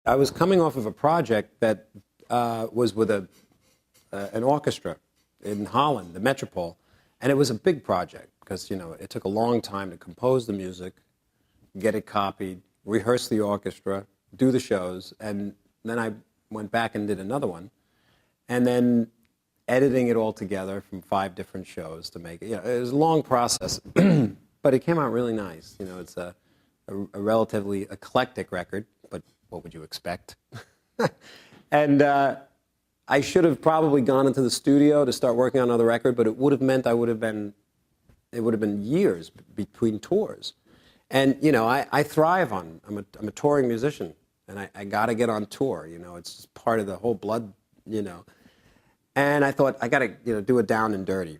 I was coming off of a project that was with an orchestra in Holland, the Metropole, and it was a big project because it took a long time to compose the music, get it copied, rehearse the orchestra, do the shows, and then I went back and did another one, and then editing it all together from 5 different shows to make it. It was a long process, but it came out really nice. It's a relatively eclectic record, but what would you expect? And I should have probably gone into the studio to start working on another record, but it would have meant it would have been years between tours. And I thrive on. I'm a touring musician, and I got to get on tour. It's just part of the whole blood. And I thought I got to do it down and dirty.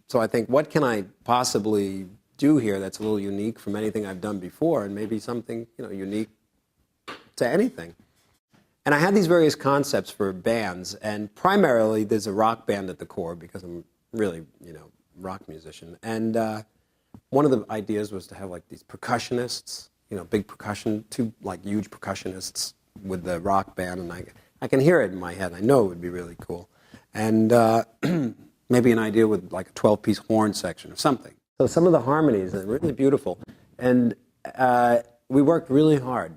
So I think, what can I possibly do here that's a little unique from anything I've done before, and maybe something unique to anything. And I had these various concepts for bands, and primarily there's a rock band at the core because I'm really rock musician. And one of the ideas was to have like these percussionists, big percussion, 2 like huge percussionists with the rock band, and I can hear it in my head. I know it would be really cool. And maybe an idea with like a 12-piece horn section or something. So some of the harmonies are really beautiful. And we worked really hard.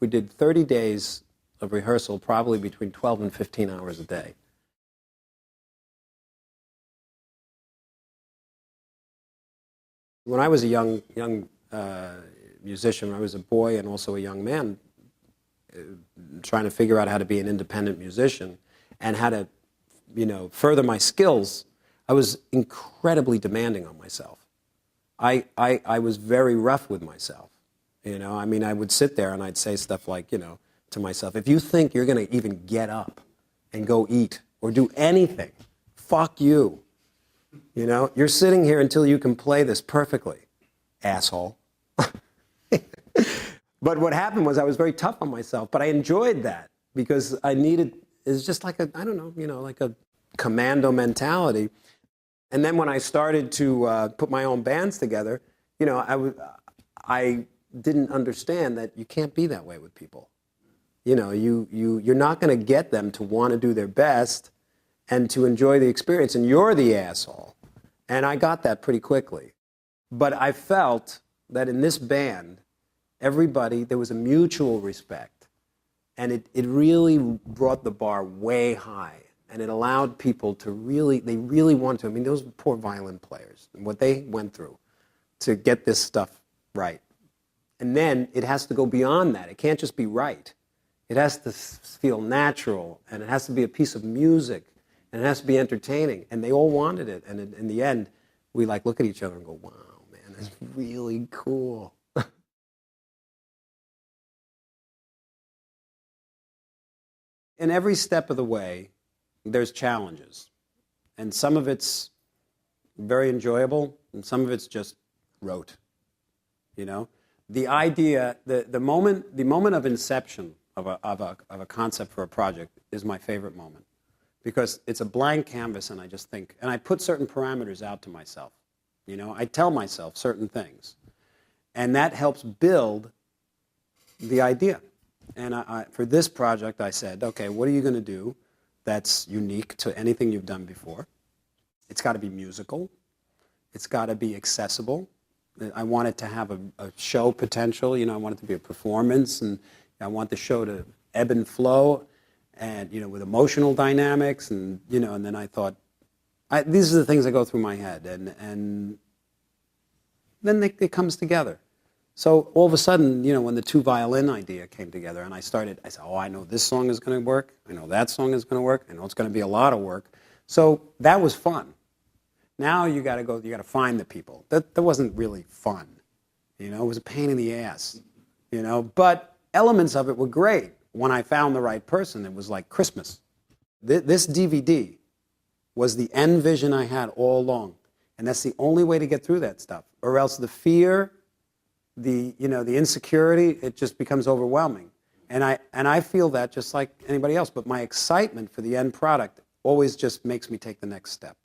We did 30 days of rehearsal, probably between 12 and 15 hours a day. When I was a young musician, when I was a boy and also a young man, trying to figure out how to be an independent musician and how to, further my skills, I was incredibly demanding on myself. I was very rough with myself. I would sit there and I'd say stuff like, to myself, if you think you're going to even get up and go eat or do anything, fuck you. You're sitting here until you can play this perfectly, asshole. But what happened was I was very tough on myself, but I enjoyed that because it's just like like a commando mentality. And then when I started to put my own bands together, I didn't understand that you can't be that way with people. You're not going to get them to want to do their best and to enjoy the experience, and you're the asshole. And I got that pretty quickly. But I felt that in this band, there was a mutual respect, and it really brought the bar way high. And it allowed people to they really wanted to. Those poor violin players, and what they went through to get this stuff right. And then it has to go beyond that. It can't just be right. It has to feel natural, and it has to be a piece of music, and it has to be entertaining. And they all wanted it. And in the end, we look at each other and go, wow, man, that's really cool. In every step of the way, there's challenges, and some of it's very enjoyable, and some of it's just rote. The idea, the moment of inception of a concept for a project is my favorite moment, because it's a blank canvas, and I just think, and I put certain parameters out to myself. I tell myself certain things, and that helps build the idea. And for this project, I said, okay, what are you going to do that's unique to anything you've done before? It's got to be musical. It's got to be accessible. I want it to have a show potential. I want it to be a performance, and I want the show to ebb and flow, and with emotional dynamics, and and then I thought, these are the things that go through my head, and then it comes together. So all of a sudden, when the 2 violin idea came together, and I said, oh, I know this song is going to work. I know that song is going to work. I know it's going to be a lot of work. So that was fun. Now you got to find the people. That wasn't really fun. It was a pain in the ass. But elements of it were great. When I found the right person, it was like Christmas. This DVD was the end vision I had all along. And that's the only way to get through that stuff. Or else the fear, the insecurity, it just becomes overwhelming. And I feel that just like anybody else, but my excitement for the end product always just makes me take the next step.